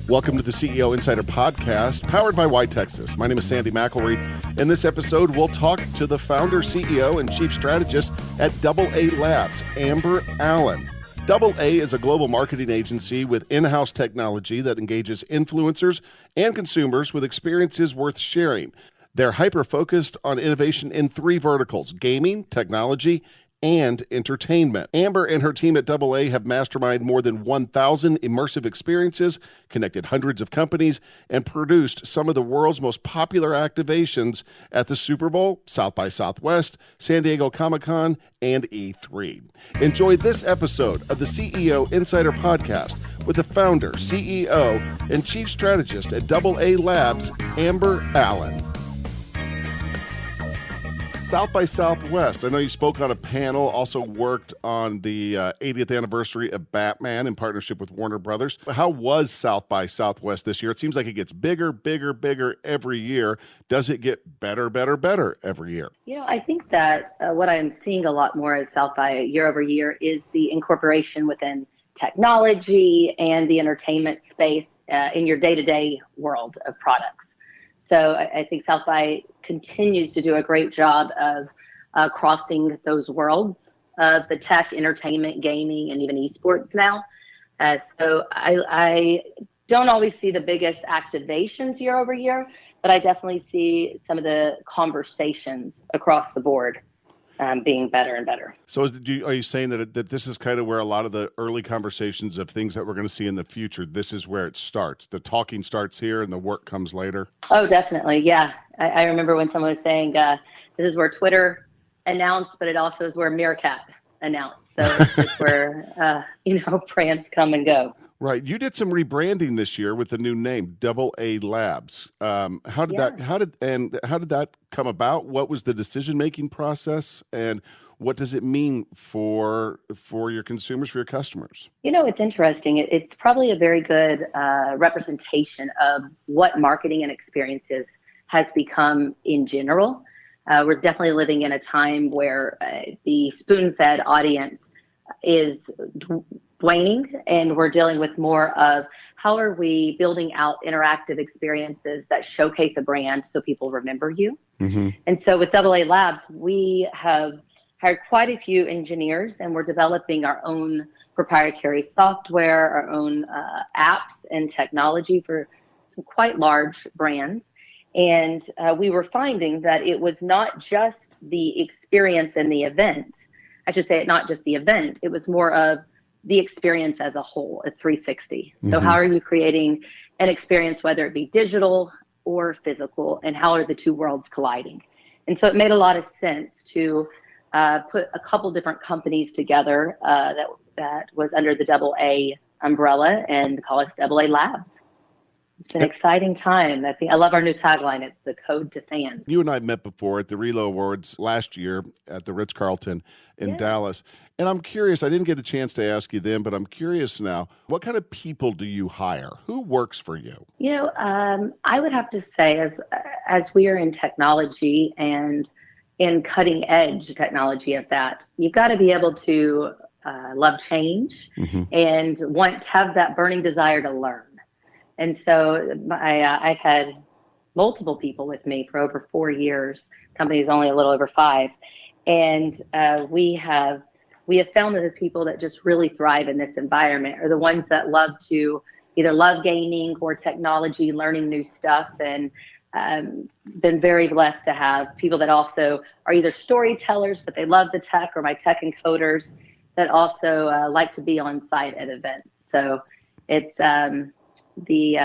Welcome to the CEO Insider Podcast, powered by YTexas. My name is Sandy McIlree. In this episode, we'll talk to the founder, CEO, and chief strategist at AA Labs, Amber Allen. AA is a global marketing agency with in-house technology that engages influencers and consumers with experiences worth sharing. They're hyper-focused on innovation in three verticals: gaming, technology, and entertainment. Amber and her team at AA have masterminded more than 1,000 immersive experiences, connected hundreds of companies, and produced some of the world's most popular activations at the Super Bowl, South by Southwest, San Diego Comic-Con, and E3. Enjoy this episode of the CEO Insider Podcast with the founder, CEO, and chief strategist at AA Labs, Amber Allen. South by Southwest. I know you spoke on a panel, also worked on the 80th anniversary of Batman in partnership with Warner Brothers. How was South by Southwest this year? It seems like it gets bigger every year. Does it get better every year? You know, I think that what I'm seeing a lot more as South by year over year is the incorporation within technology and the entertainment space in your day-to-day world of products. So I think South by continues to do a great job of crossing those worlds of the tech, entertainment, gaming, and even esports now. So I don't always see the biggest activations year over year, but I definitely see some of the conversations across the board being better and better. So are you saying that this is kind of where a lot of the early conversations of things that we're going to see in the future, this is where it starts? The talking starts here and the work comes later? Oh, definitely. Yeah. I remember when someone was saying, this is where Twitter announced, but it also is where Meerkat announced. So it's where, brands come and go. Right. You did some rebranding this year with the new name, AA Labs. How did that come about? What was the decision-making process, and what does it mean for your consumers, for your customers? You know, it's interesting. It's probably a very good representation of what marketing and experiences has become in general. We're definitely living in a time where the spoon-fed audience is waning, and we're dealing with more of how are we building out interactive experiences that showcase a brand so people remember you. Mm-hmm. And so with AA Labs, we have hired quite a few engineers, and we're developing our own proprietary software, our own apps and technology for some quite large brands. And we were finding that it was not just the experience and the event. I should say not just the event. It was more of the experience as a whole, a 360. Mm-hmm. So how are you creating an experience, whether it be digital or physical, and how are the two worlds colliding? And so it made a lot of sense to put a couple different companies together that was under the AA umbrella and call us AA Labs. It's been an exciting time. I love our new tagline. It's the code to fans. You and I met before at the Relo Awards last year at the Ritz-Carlton in Dallas. And I'm curious, I didn't get a chance to ask you then, but I'm curious now, what kind of people do you hire? Who works for you? You know, I would have to say as we are in technology and in cutting edge technology at that, you've got to be able to love change and want to have that burning desire to learn. And so I've had multiple people with me for over 4 years. Company's only a little over 5. And we have found that the people that just really thrive in this environment are the ones that love to either love gaming or technology, learning new stuff, and been very blessed to have people that also are either storytellers, but they love the tech, or my tech encoders that also like to be on site at events. So it's the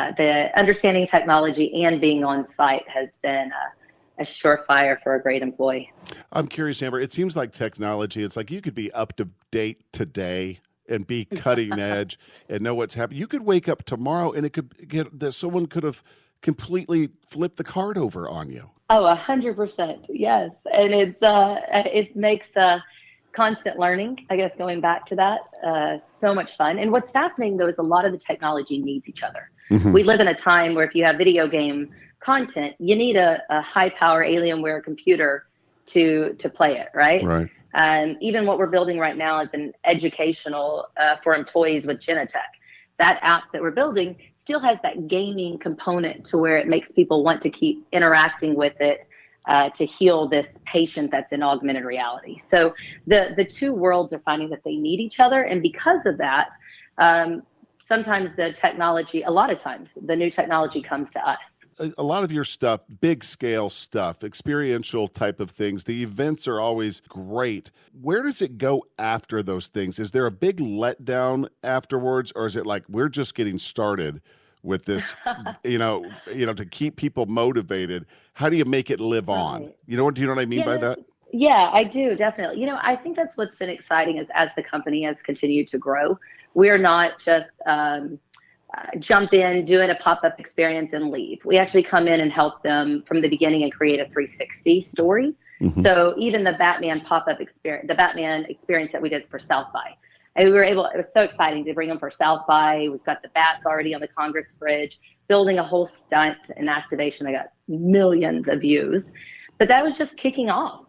understanding technology and being on site has been a surefire for a great employee. I'm curious, Amber, it seems like technology, it's like you could be up to date today and be cutting edge and know what's happening. You could wake up tomorrow and it could get that someone could have completely flipped the card over on you. Oh, 100%. Yes. And it makes constant learning, I guess, going back to that, so much fun. And what's fascinating, though, is a lot of the technology needs each other. Mm-hmm. We live in a time where if you have video game content, you need a high-power Alienware computer to play it, right? Right. Even what we're building right now is an educational for employees with Genetech. That app that we're building is still has that gaming component to where it makes people want to keep interacting with it to heal this patient that's in augmented reality. So the two worlds are finding that they need each other. And because of that, sometimes a lot of times, the new technology comes to us. A lot of your stuff, big scale stuff, experiential type of things, the events are always great. Where does it go after those things? Is there a big letdown afterwards, or is it like we're just getting started with this, to keep people motivated? How do you make it live on? Right. Do you know what I mean by that? Yeah, I do, definitely. I think that's what's been exciting is as the company has continued to grow, we're not just jump in, doing a pop-up experience and leave. We actually come in and help them from the beginning and create a 360 story. Mm-hmm. So even the Batman pop-up experience, the Batman experience that we did for South by, and it was so exciting to bring them for South by. We've got the bats already on the Congress Bridge, building a whole stunt and activation that got millions of views. But that was just kicking off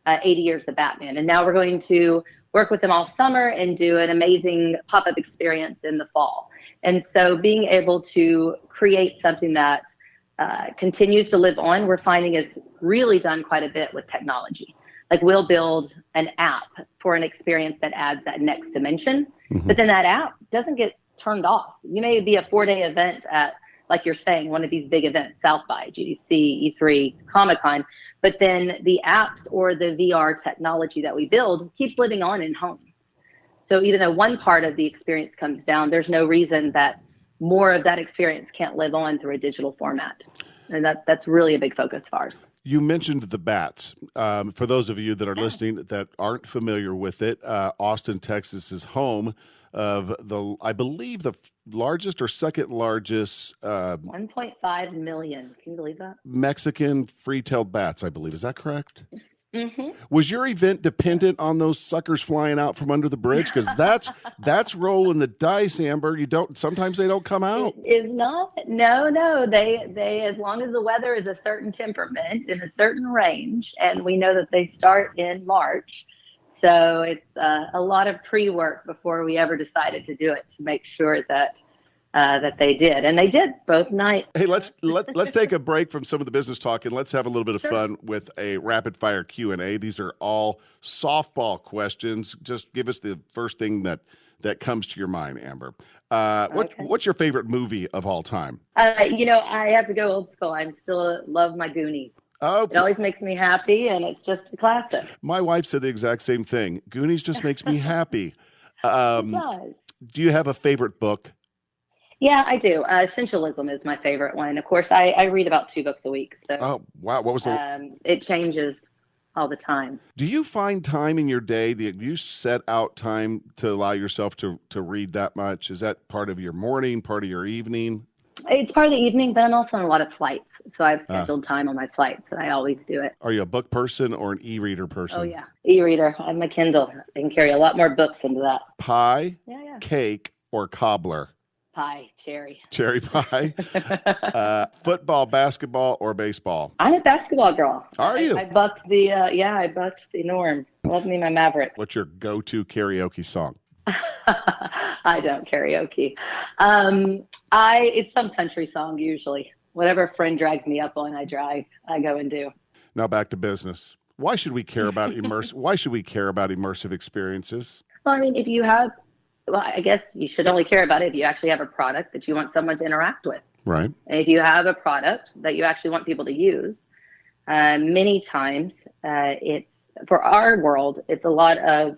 80 years of Batman. And now we're going to work with them all summer and do an amazing pop-up experience in the fall. And so being able to create something that continues to live on, we're finding is really done quite a bit with technology. Like we'll build an app for an experience that adds that next dimension, but then that app doesn't get turned off. You may be a 4-day event at, like you're saying, one of these big events, South by, GDC, E3, Comic-Con, but then the apps or the VR technology that we build keeps living on in homes. So even though one part of the experience comes down, there's no reason that more of that experience can't live on through a digital format. And that's really a big focus of ours. You mentioned the bats. For those of you that are listening that aren't familiar with it, Austin, Texas is home of I believe the largest or second largest 1.5 million. Can you believe that? Mexican free-tailed bats, I believe. Is that correct? Mm-hmm. Was your event dependent on those suckers flying out from under the bridge? Because that's rolling the dice, Amber. Sometimes they don't come out. It is not. No. They as long as the weather is a certain temperament in a certain range, and we know that they start in March. So it's a lot of pre-work before we ever decided to do it to make sure that they did, and they did both nights. Hey, let's take a break from some of the business talk and let's have a little bit of fun with a rapid fire Q&A. These are all softball questions. Just give us the first thing that comes to your mind, Amber. What's your favorite movie of all time? I have to go old school. I still love my Goonies. Oh, it always makes me happy, and it's just a classic. My wife said the exact same thing. Goonies just makes me happy. It does. Do you have a favorite book? Yeah, I do. Essentialism is my favorite one. Of course, I read about 2 books a week. So, oh, wow. What was it changes all the time. Do you find time in your day that you set out time to allow yourself to read that much? Is that part of your morning, part of your evening? It's part of the evening, but I'm also on a lot of flights. So I've scheduled time on my flights, and I always do it. Are you a book person or an e-reader person? Oh, yeah. E-reader. I have my Kindle. I can carry a lot more books into that. Pie, cake, or cobbler? Pie, cherry. Cherry pie. Football, basketball, or baseball? I'm a basketball girl. Are you? I bucked the norm. Love me my Maverick. What's your go-to karaoke song? I don't karaoke. It's some country song usually. Whatever a friend drags me up on, I go and do. Now back to business. Why should we care about immersive experiences? Well, I mean, I guess you should only care about it if you actually have a product that you want someone to interact with. Right. And if you have a product that you actually want people to use, many times for our world, it's a lot of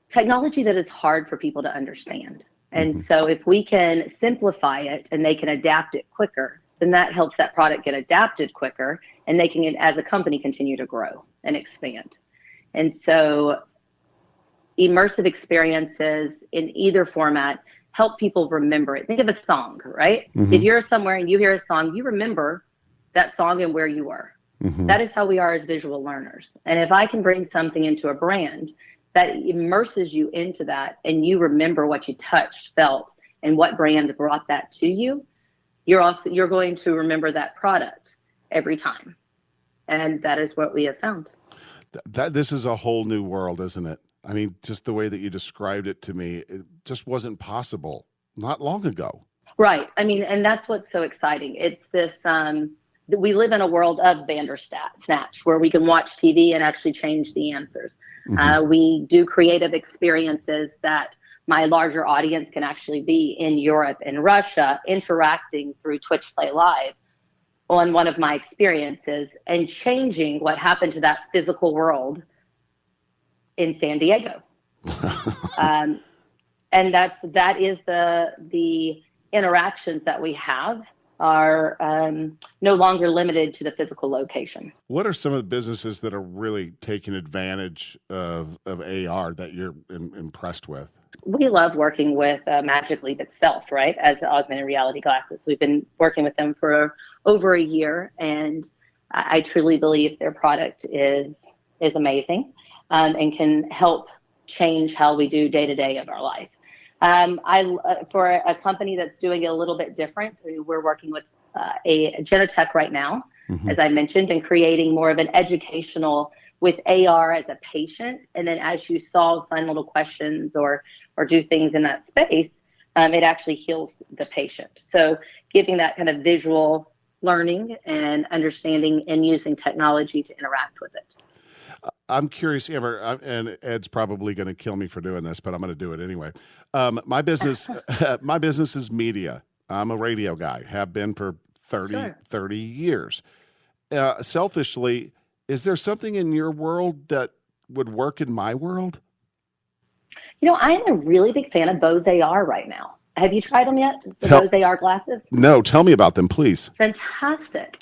technology that is hard for people to understand. And so if we can simplify it and they can adapt it quicker, then that helps that product get adapted quicker, and they can, as a company, continue to grow and expand. And so immersive experiences in either format help people remember it. Think of a song, right? If you're somewhere and you hear a song, you remember that song and where you were. That is how we are as visual learners. And if I can bring something into a brand that immerses you into that, and you remember what you touched, felt, and what brand brought that to you, you're going to remember that product every time. And that is what we have found. This is a whole new world, isn't it? I mean, just the way that you described it to me, it just wasn't possible not long ago. Right. I mean, and that's what's so exciting. It's this, we live in a world of Bandersnatch where we can watch TV and actually change the answers. Mm-hmm. We do creative experiences that my larger audience can actually be in Europe and Russia interacting through Twitch Play Live on one of my experiences and changing what happened to that physical world in San Diego. And that is the interactions that we have are no longer limited to the physical location. What are some of the businesses that are really taking advantage of AR that you're impressed with? We love working with Magic Leap itself, right, as the augmented reality glasses. We've been working with them for over a year, and I truly believe their product is amazing and can help change how we do day-to-day of our life. For a company that's doing it a little bit different, we're working with a Genetech right now, Mm-hmm. as I mentioned, and creating more of an educational with AR as a patient. And then as you solve fun little questions or do things in that space, it actually heals the patient. So giving that kind of visual learning and understanding and using technology to interact with it. I'm curious, Amber, and Ed's probably going to kill me for doing this, but I'm going to do it anyway. My business is media. I'm a radio guy, have been for 30 years. Selfishly, is there something in your world that would work in my world? I'm a really big fan of Bose AR right now. Have you tried them yet? Bose AR glasses? No, tell me about them, please. Fantastic.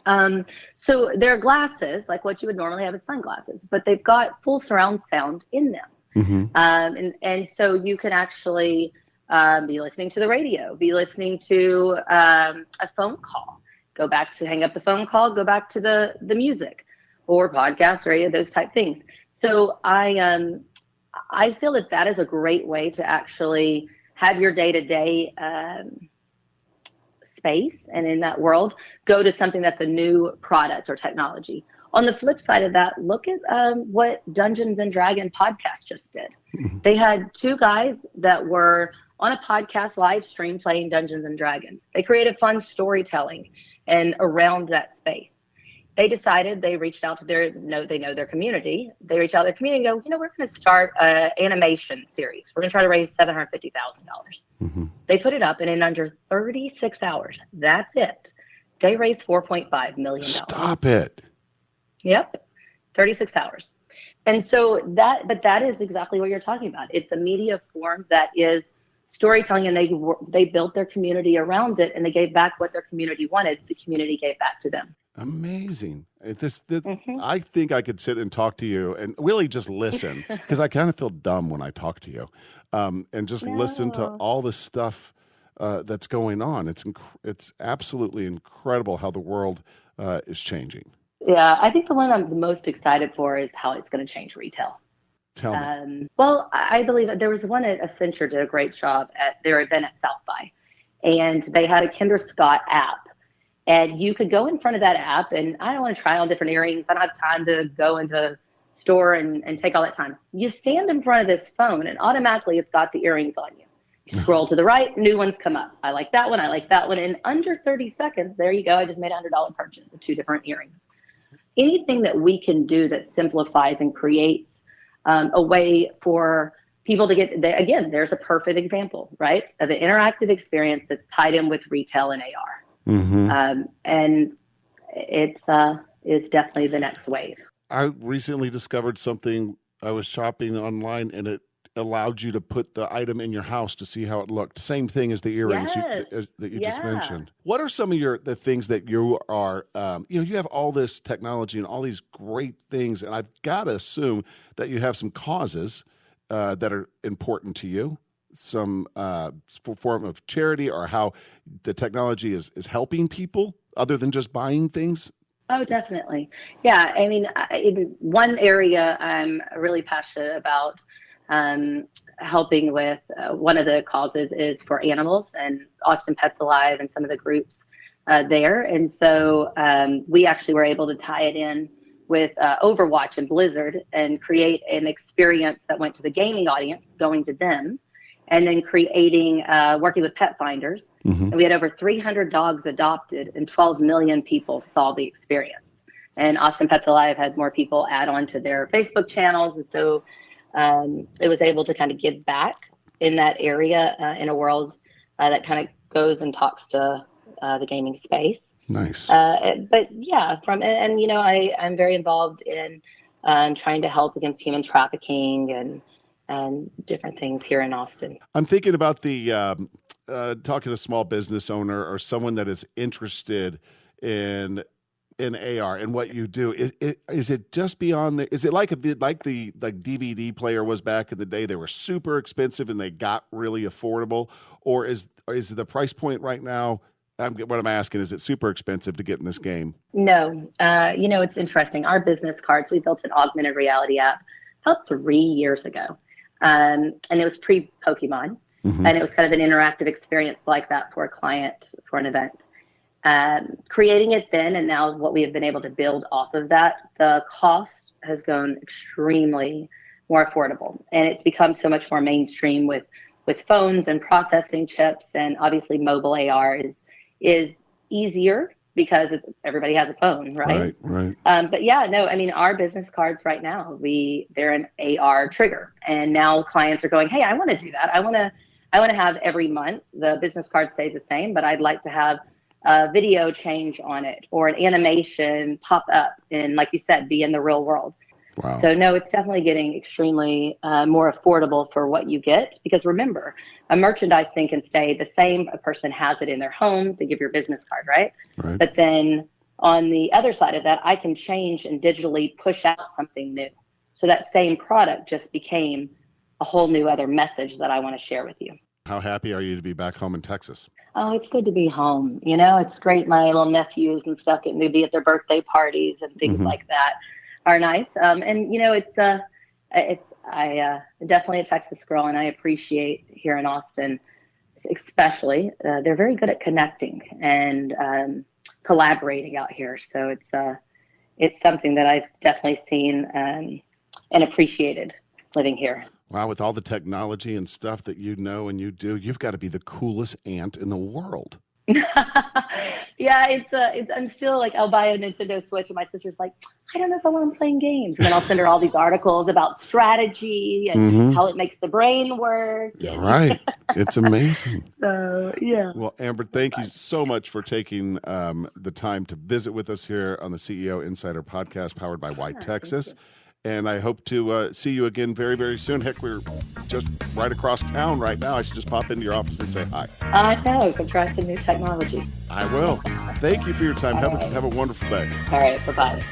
So they're glasses, like what you would normally have as sunglasses, but they've got full surround sound in them. Mm-hmm. And so you can actually be listening to the radio, be listening to a phone call, hang up the phone call, go back to the music or podcast, radio, those type things. So I feel that is a great way to actually have your day-to-day space and in that world go to something that's a new product or technology. On the flip side of that, look at what Dungeons and Dragons podcast just did. Mm-hmm. They had two guys that were on a podcast live stream playing Dungeons and Dragons. They created fun storytelling and around that space. They decided, they reached out to they know their community. They reached out to their community and go, we're going to start an animation series. We're going to try to raise $750,000. Mm-hmm. They put it up, and in under 36 hours, that's it, they raised $4.5 million. Stop it. Yep, 36 hours. And so that is exactly what you're talking about. It's a media form that is storytelling, and they built their community around it, and they gave back what their community wanted. The community gave back to them. Amazing. Mm-hmm. I think I could sit and talk to you and really just listen, because I kind of feel dumb when I talk to you, and just listen to all the stuff that's going on. It's absolutely incredible how the world is changing. Yeah, I think the one I'm the most excited for is how it's going to change retail. Tell me. Well, I believe that there was one at Accenture did a great job at their event at South by, and they had a Kinder Scott app. And you could go in front of that app, and I don't want to try on different earrings. I don't have time to go into the store and take all that time. You stand in front of this phone, and automatically it's got the earrings on you. You scroll to the right, new ones come up. I like that one. I like that one. In under 30 seconds, there you go. I just made a $100 purchase of 2 different earrings. Anything that we can do that simplifies and creates a way for people to get there. Again, there's a perfect example, right, of an interactive experience that's tied in with retail and AR. Mm-hmm. And it's definitely the next wave. I recently discovered something. I was shopping online, and it allowed you to put the item in your house to see how it looked. Same thing as the earrings that you just mentioned. What are some of the things that you are, you have all this technology and all these great things, and I've got to assume that you have some causes that are important to you, some form of charity, or how the technology is helping people other than just buying things? Oh, definitely. Yeah. I mean, in one area I'm really passionate about helping with. One of the causes is for animals, and Austin Pets Alive and some of the groups there. And so we actually were able to tie it in with Overwatch and Blizzard and create an experience that went to the gaming audience, going to them, and then creating, working with pet finders. Mm-hmm. And we had over 300 dogs adopted, and 12 million people saw the experience. And Austin Pets Alive had more people add on to their Facebook channels. And so it was able to kind of give back in that area in a world that kind of goes and talks to the gaming space. Nice. But yeah, I'm very involved in trying to help against human trafficking and different things here in Austin. I'm thinking about the talking to a small business owner or someone that is interested in AR and what you do. Is it just beyond the? Is it like the DVD player was back in the day? They were super expensive and they got really affordable, or is the price point right now? What I'm asking is, it super expensive to get in this game? No, it's interesting. Our business cards, we built an augmented reality app about 3 years ago, and it was pre-Pokemon, Mm-hmm. and it was kind of an interactive experience like that for a client for an event. Creating it then, and now what we have been able to build off of that, the cost has gone extremely more affordable, and it's become so much more mainstream with phones and processing chips, and obviously mobile AR is easier because everybody has a phone, right? Right. But yeah, no, I mean, our business cards right now, they're an AR trigger, and now clients are going, hey, I want to do that. I want to have every month the business card stays the same, but I'd like to have a video change on it or an animation pop up and, like you said, be in the real world. Wow. So no, it's definitely getting extremely more affordable for what you get, because remember, a merchandise thing can stay the same. A person has it in their home to give your business card, right? Right. But then on the other side of that, I can change and digitally push out something new. So that same product just became a whole new other message that I want to share with you. How happy are you to be back home in Texas? Oh, it's good to be home. It's great. My little nephews and stuff getting to be at their birthday parties and things Mm-hmm. like that are nice. And I definitely a Texas girl, and I appreciate here in Austin, especially, they're very good at connecting and collaborating out here. So it's something that I've definitely seen and appreciated living here. Wow, with all the technology and stuff that you know and you do, you've got to be the coolest aunt in the world. Yeah, I'm still like, I'll buy a Nintendo Switch and my sister's like, I don't know if I want to play games. And then I'll send her all these articles about strategy and Mm-hmm. how it makes the brain work. Yeah, right. It's amazing. So, yeah. Well, Amber, thank you so much for taking the time to visit with us here on the CEO Insider Podcast, powered by YTexas. And I hope to see you again very, very soon. Heck, we're just right across town right now. I should just pop into your office and say hi. I know. Go try some new technology. I will. Thank you for your time. Have a wonderful day. All right. Bye-bye.